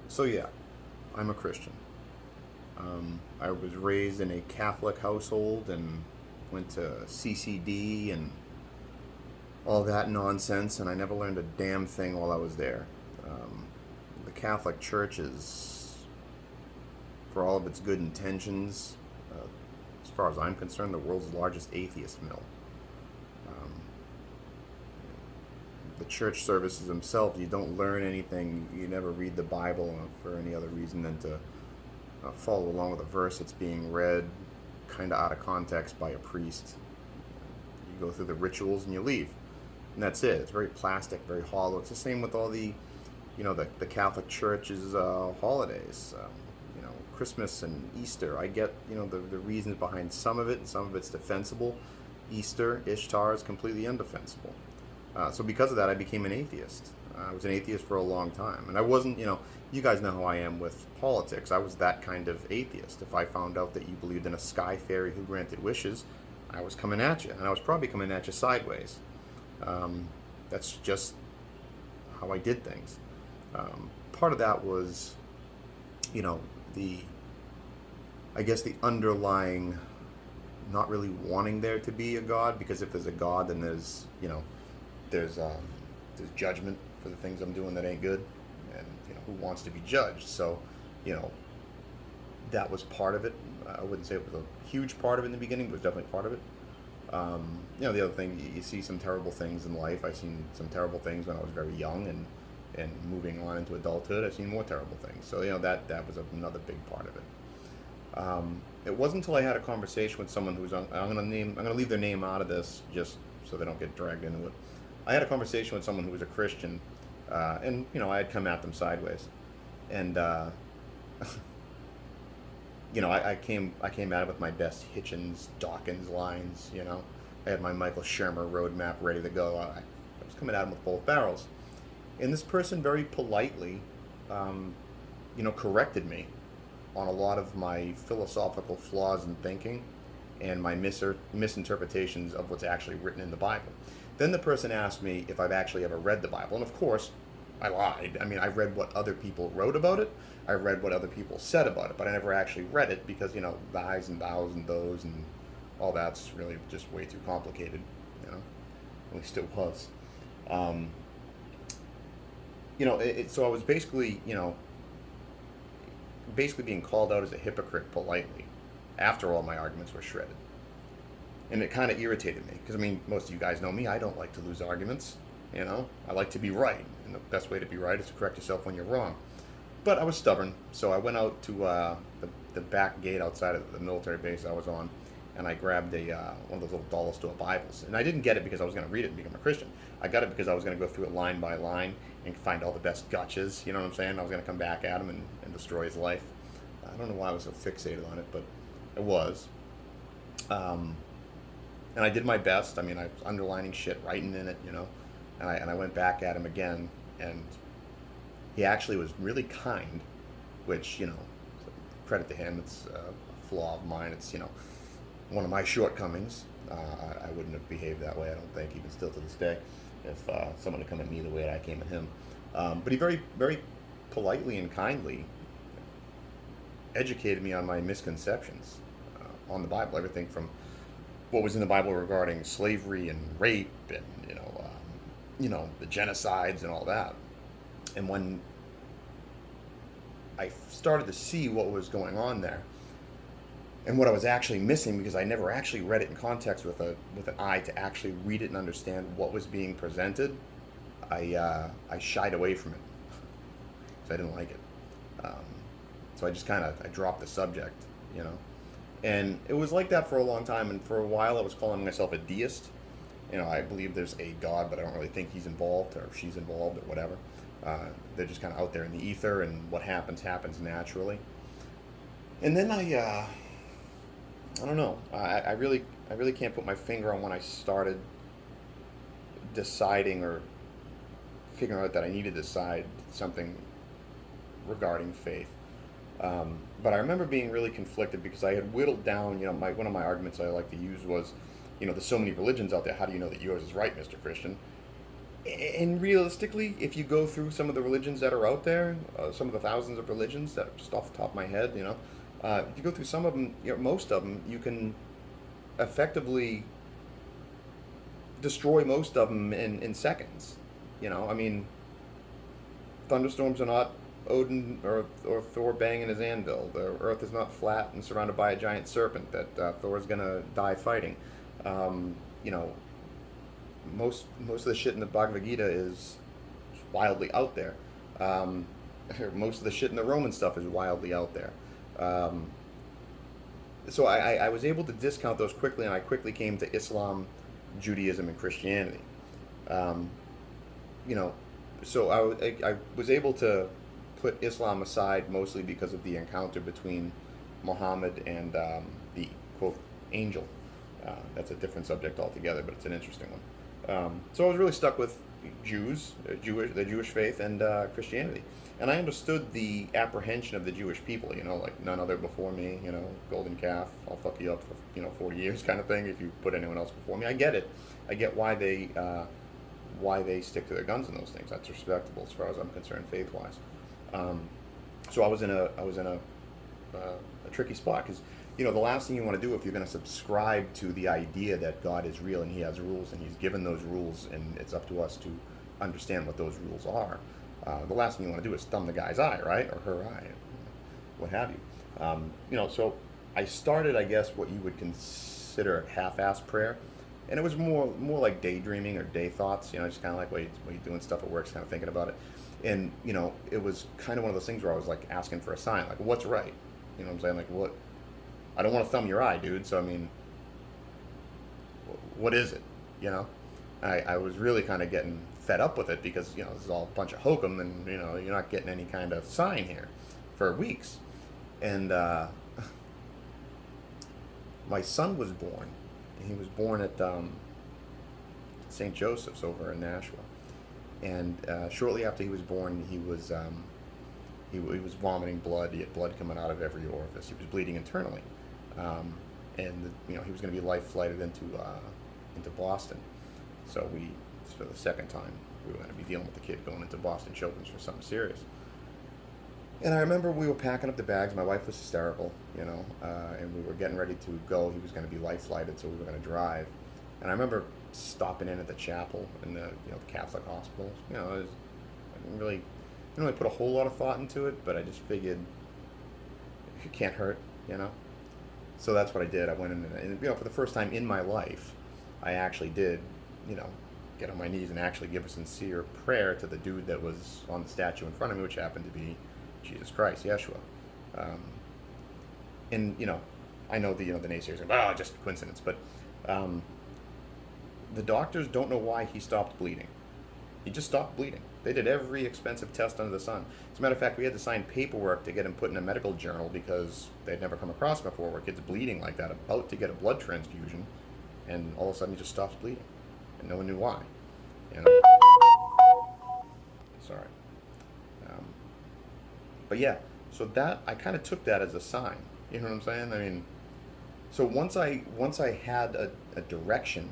So yeah, I'm a Christian. I was raised in a Catholic household and went to CCD and all that nonsense, and I never learned a damn thing while I was there. Um, the Catholic Church is, for all of its good intentions, uh, as far as I'm concerned, the world's largest atheist mill. Um, the church services themselves, you don't learn anything, you never read the Bible for any other reason than to follow along with a verse that's being read kind of out of context by a priest. You go through the rituals and you leave, and that's it. It's very plastic, very hollow. It's the same with all the Catholic Church's holidays. Christmas and Easter. I get the reasons behind some of it, and some of it's defensible. Easter, Ishtar is completely undefensible. So because of that, I became an atheist. I was an atheist for a long time, and I wasn't. You guys know how I am with politics. I was that kind of atheist. If I found out that you believed in a sky fairy who granted wishes, I was coming at you, and I was probably coming at you sideways. That's just how I did things. Part of that was, you know, the I guess the underlying not really wanting there to be a God, because if there's a God, then there's there's judgment for the things I'm doing that ain't good, and who wants to be judged? So, you know, that was part of it. I wouldn't say it was a huge part of it in the beginning, but it was definitely part of it. The other thing, you see some terrible things in life. I've seen some terrible things when I was very young, and moving on into adulthood, I've seen more terrible things. So that was another big part of it. It wasn't until I had a conversation with someone who's I'm gonna leave their name out of this just so they don't get dragged into it. I had a conversation with someone who was a Christian, and I had come at them sideways, and I came at it with my best Hitchens Dawkins lines. I had my Michael Shermer roadmap ready to go. I was coming at him with both barrels, and this person very politely, corrected me on a lot of my philosophical flaws in thinking and my misinterpretations of what's actually written in the Bible. Then the person asked me if I've actually ever read the Bible, and of course, I lied. I mean, I read what other people wrote about it. I read what other people said about it, but I never actually read it because, thys and thous and those and all that's really just way too complicated, At least it was. Um, so I was basically being called out as a hypocrite politely after all my arguments were shredded. And it kind of irritated me because, most of you guys know me. I don't like to lose arguments. I like to be right. And the best way to be right is to correct yourself when you're wrong. But I was stubborn, so I went out to the back gate outside of the military base I was on, and I grabbed one of those little dollar store Bibles. And I didn't get it because I was going to read it and become a Christian. I got it because I was going to go through it line by line and find all the best gotchas. You know what I'm saying? I was going to come back at him and destroy his life. I don't know why I was so fixated on it, but it was. And I did my best. I was underlining shit, writing in it, and I went back at him again, and he actually was really kind, which, credit to him. It's a flaw of mine. It's, one of my shortcomings. I wouldn't have behaved that way, I don't think, even still to this day, if someone had come at me the way I came at him. But he very, very politely and kindly educated me on my misconceptions on the Bible. Everything from what was in the Bible regarding slavery and rape and, the genocides and all that. And when I started to see what was going on there, and what I was actually missing, because I never actually read it in context with an eye to actually read it and understand what was being presented, I shied away from it because I didn't like it. So I just I dropped the subject, And it was like that for a long time, and for a while I was calling myself a deist. I believe there's a God, but I don't really think he's involved or she's involved or whatever. They're just kind of out there in the ether, and what happens naturally. And then I don't know. I really can't put my finger on when I started deciding or figuring out that I needed to decide something regarding faith. But I remember being really conflicted because I had whittled down. One of my arguments I like to use was, there's so many religions out there. How do you know that yours is right, Mr. Christian? And realistically, if you go through some of the religions that are out there, some of the thousands of religions that are just off the top of my head, if you go through some of them, most of them, you can effectively destroy most of them in seconds. I mean, thunderstorms are not Odin or Thor banging his anvil. The earth is not flat and surrounded by a giant serpent that Thor is gonna die fighting. Um, you know, most of the shit in the Bhagavad Gita is wildly out there. Um, most of the shit in the Roman stuff is wildly out there. Um, so I was able to discount those quickly, and I quickly came to Islam, Judaism, and Christianity. Um, you know, so I was able to put Islam aside mostly because of the encounter between Muhammad and the quote angel. That's a different subject altogether, but it's an interesting one. So I was really stuck with the Jewish faith, and Christianity, and I understood the apprehension of the Jewish people. Like none other before me. Golden calf, I'll fuck you up for 40 years kind of thing if you put anyone else before me. I get it. I get why they stick to their guns in those things. That's respectable as far as I'm concerned, faith wise. So I was in a tricky spot because the last thing you want to do if you're going to subscribe to the idea that God is real and He has rules and He's given those rules and it's up to us to understand what those rules are. The last thing you want to do is thumb the guy's eye, right, or her eye, what have you. So I started, I guess, what you would consider half-assed prayer, and it was more like daydreaming or day thoughts. Just kind of like while you doing stuff at work, just kind of thinking about it. And it was kind of one of those things where I was like asking for a sign, like what's right. What I'm saying? Like what? I don't want to thumb your eye, dude. So I mean, what is it? I was really kind of getting fed up with it because this is all a bunch of hokum, and you're not getting any kind of sign here for weeks. And my son was born. He was born at St. Joseph's over in Nashville, and shortly after he was born, he was vomiting blood. He had blood coming out of every orifice. He was bleeding internally, and he was going to be life flighted into Boston. So for the second time, we were going to be dealing with the kid going into Boston Children's for something serious. And I remember we were packing up the bags. My wife was hysterical, and we were getting ready to go. He was going to be life flighted, so we were going to drive. And I remember stopping in at the chapel in the Catholic hospital. I didn't really put a whole lot of thought into it, but I just figured it can't hurt, So that's what I did. I went in, and for the first time in my life, I actually did, get on my knees and actually give a sincere prayer to the dude that was on the statue in front of me, which happened to be Jesus Christ, Yeshua. And I know the naysayers are just a coincidence, but the doctors don't know why he stopped bleeding. He just stopped bleeding. They did every expensive test under the sun. As a matter of fact, we had to sign paperwork to get him put in a medical journal because they'd never come across before where kids bleeding like that, about to get a blood transfusion, and all of a sudden he just stops bleeding, and no one knew why. Sorry. But yeah, so that I kind of took that as a sign. You know what I'm saying? I mean, so once I had a direction,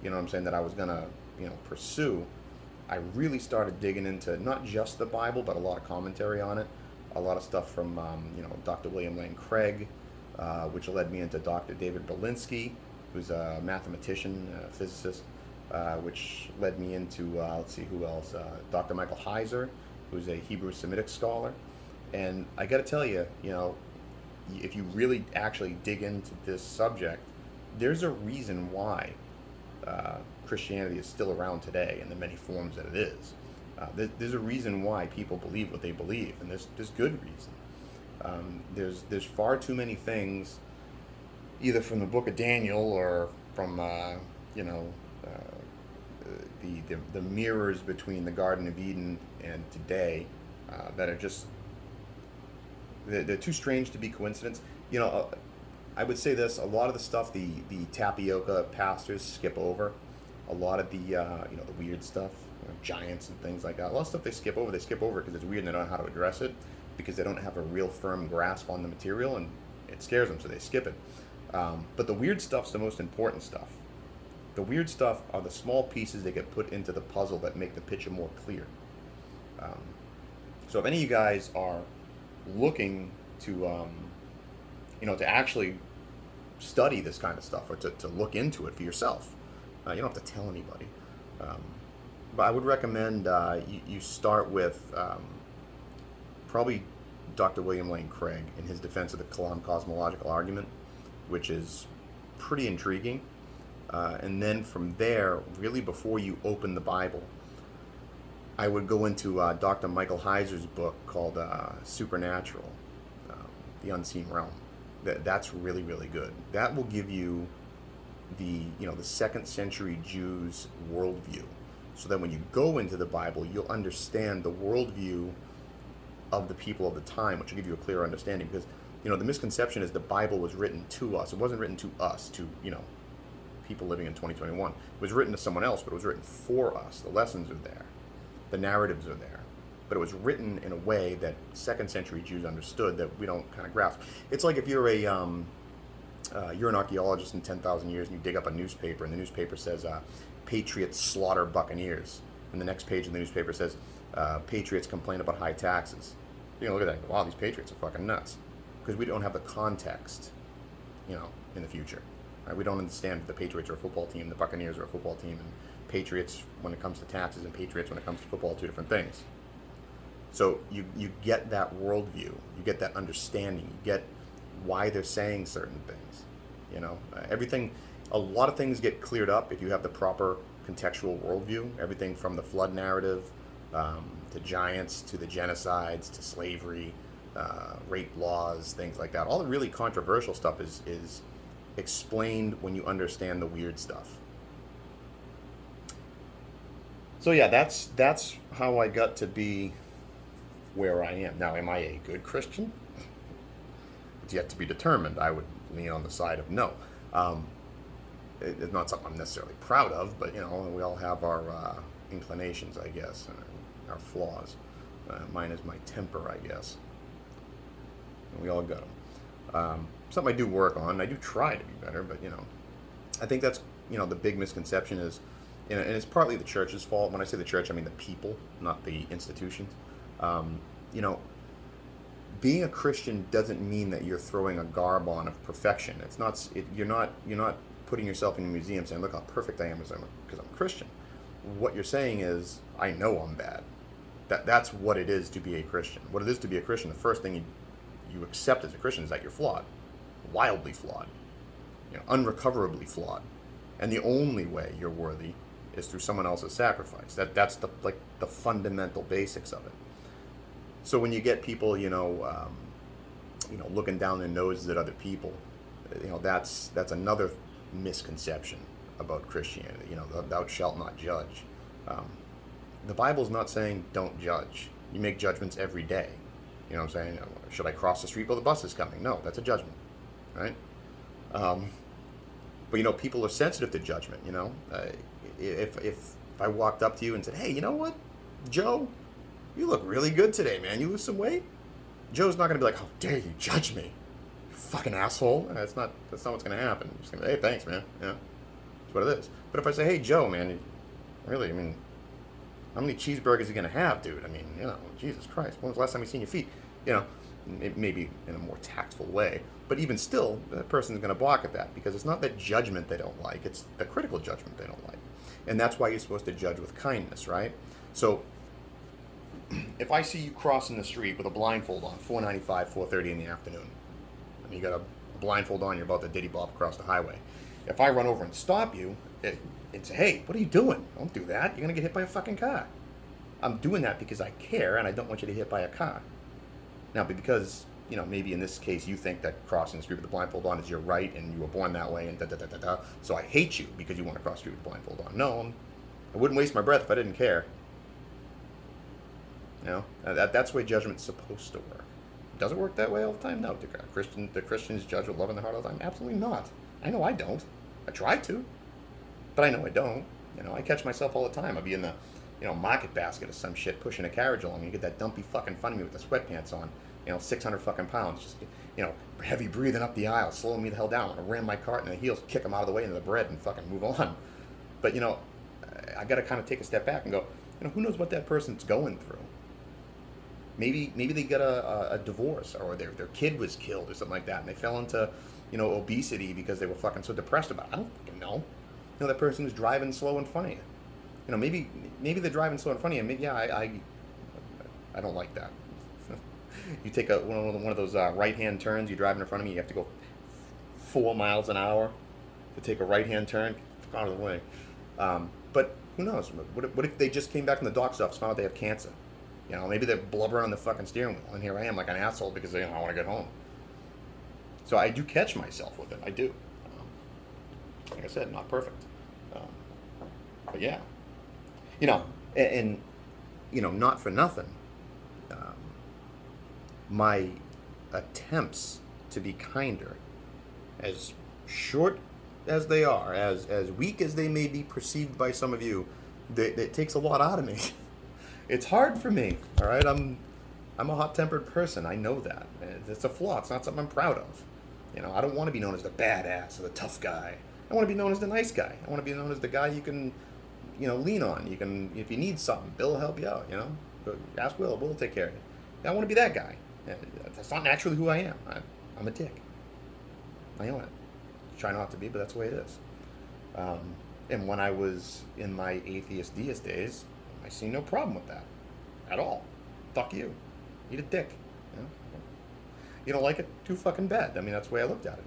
that I was gonna pursue, I really started digging into not just the Bible, but a lot of commentary on it, a lot of stuff from Dr. William Lane Craig, which led me into Dr. David Berlinski, who's a mathematician, a physicist, which led me into let's see who else, Dr. Michael Heiser, who's a Hebrew Semitic scholar. And I got to tell you, if you really actually dig into this subject, there's a reason why Christianity is still around today in the many forms that it is. There's a reason why people believe what they believe, and there's good reason. There's far too many things, either from the Book of Daniel or from the mirrors between the Garden of Eden and today, that are just they're too strange to be coincidence. I would say this: a lot of the stuff the tapioca pastors skip over. A lot of the the weird stuff, giants and things like that. A lot of stuff they skip over. They skip over because it's weird and they don't know how to address it, because they don't have a real firm grasp on the material and it scares them, so they skip it. But the weird stuff's the most important stuff. The weird stuff are the small pieces that get put into the puzzle that make the picture more clear. Um, so if any of you guys are looking to, to actually study this kind of stuff or to look into it for yourself, you don't have to tell anybody. But I would recommend you start with probably Dr. William Lane Craig in his defense of the Kalam cosmological argument, which is pretty intriguing. And then from there, really before you open the Bible, I would go into Dr. Michael Heiser's book called Supernatural, The Unseen Realm. That's really, really good. That will give you the second century Jews' worldview, so that when you go into the Bible, you'll understand the worldview of the people of the time, which will give you a clearer understanding. Because the misconception is the Bible was written to us. It wasn't written to us, to people living in 2021. It was written to someone else, but it was written for us. The lessons are there, the narratives are there, but it was written in a way that second century Jews understood that we don't kind of grasp. It's like if you're an archaeologist in 10,000 years and you dig up a newspaper and the newspaper says Patriots slaughter Buccaneers, and the next page of the newspaper says Patriots complain about high taxes. You're gonna look at that and go, wow, these Patriots are fucking nuts, because we don't have the context, in the future. Right? We don't understand if the Patriots are a football team, the Buccaneers are a football team, and Patriots when it comes to taxes and Patriots when it comes to football are two different things. So you get that worldview, you get that understanding, you get why they're saying certain things. Everything, a lot of things get cleared up if you have the proper contextual worldview. Everything from the flood narrative, to giants, to the genocides, to slavery, rape laws, things like that. All the really controversial stuff is explained when you understand the weird stuff. So yeah, that's how I got to be where I am. Now, am I a good Christian? It's yet to be determined. I would lean on the side of no. It's not something I'm necessarily proud of, but we all have our inclinations, I guess, and our flaws. Mine is my temper, I guess. And we all got them. Something I do work on. I do try to be better, but I think that's the big misconception is, and it's partly the church's fault. When I say the church, I mean the people, not the institutions. Being a Christian doesn't mean that you're throwing a garb on of perfection. It's not. You're not putting yourself in a museum saying, "Look how perfect I am because I'm a Christian." What you're saying is, "I know I'm bad." That's what it is to be a Christian. What it is to be a Christian, the first thing you accept as a Christian is that you're flawed, wildly flawed, unrecoverably flawed, and the only way you're worthy is through someone else's sacrifice. That's the fundamental basics of it. So when you get people, looking down their noses at other people, that's another misconception about Christianity. Thou shalt not judge. The Bible's not saying don't judge. You make judgments every day. You know what I'm saying? Should I cross the street while the bus is coming? No, that's a judgment, right? But people are sensitive to judgment. If I walked up to you and said, "Hey, you know what, Joe? You look really good today, man. You lose some weight." Joe's not going to be like, "How dare you judge me, you fucking asshole." That's not what's going to happen. You're just going to be, "Hey, thanks, man. Yeah, that's what it is." But if I say, "Hey, Joe, man, really, how many cheeseburgers are you going to have, dude? Jesus Christ, when was the last time you seen your feet?" Maybe in a more tactful way. But even still, that person's going to balk at that, because it's not the judgment they don't like, it's the critical judgment they don't like. And that's why you're supposed to judge with kindness, right? So if I see you crossing the street with a blindfold on, 4:95, 4:30 in the afternoon, and you got a blindfold on, you're about to diddy bop across the highway. If I run over and stop you and say, "Hey, what are you doing? Don't do that. You're going to get hit by a fucking car." I'm doing that because I care and I don't want you to get hit by a car. Now, because, maybe in this case you think that crossing the street with the blindfold on is your right and you were born that way and da-da-da-da-da, so I hate you because you want to cross the street with the blindfold on. No, I wouldn't waste my breath if I didn't care. That's the way judgment's supposed to work. Does it work that way all the time? No. The Christians judge with love in their heart all the time? Absolutely not. I know I don't. I try to, but I know I don't. I catch myself all the time. I'll be in the market basket or some shit, pushing a carriage along. You get that dumpy fucking fun of me with the sweatpants on, 600 fucking pounds, just, heavy breathing up the aisle, slowing me the hell down. I ram my cart in the heels, kick him out of the way into the bread and fucking move on. But I got to kind of take a step back and go, who knows what that person's going through? Maybe they got a divorce, or their kid was killed or something like that, and they fell into obesity because they were fucking so depressed about it. I don't fucking know. That person was driving slow in front of you. Maybe they're driving slow in front of you. Maybe I don't like that. You take one of those right-hand turns. You're driving in front of me. You have to go 4 miles an hour to take a right-hand turn. Out of the way. But who knows? What if they just came back from the doctor's office, found out they have cancer? Maybe they're blubbering on the fucking steering wheel, and here I am like an asshole because I want to get home. So I do catch myself with it. I do. Like I said, not perfect. But yeah. And not for nothing. My attempts to be kinder, as short as they are, as weak as they may be perceived by some of you, it takes a lot out of me. It's hard for me, all right? I'm a hot-tempered person. I know that. It's a flaw. It's not something I'm proud of. I don't want to be known as the badass or the tough guy. I want to be known as the nice guy. I want to be known as the guy you can, lean on. You can, if you need something, Bill will help you out, Ask Will. Will will take care of you. I want to be that guy. That's not naturally who I am. I'm a dick. I own it. Try not to be, but that's the way it is. And when I was in my atheist deist days, I see no problem with that at all. Fuck you. Eat a dick. You don't like it? Too fucking bad. I mean, that's the way I looked at it.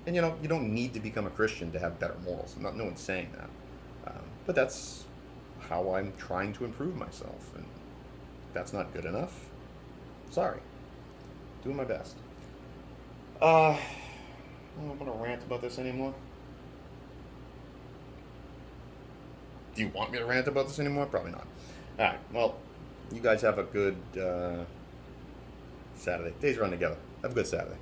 And you don't need to become a Christian to have better morals. No one's saying that. But that's how I'm trying to improve myself. And if that's not good enough, sorry. Doing my best. I don't want to rant about this anymore. Do you want me to rant about this anymore? Probably not. Alright, well, you guys have a good Saturday. Days run together. Have a good Saturday.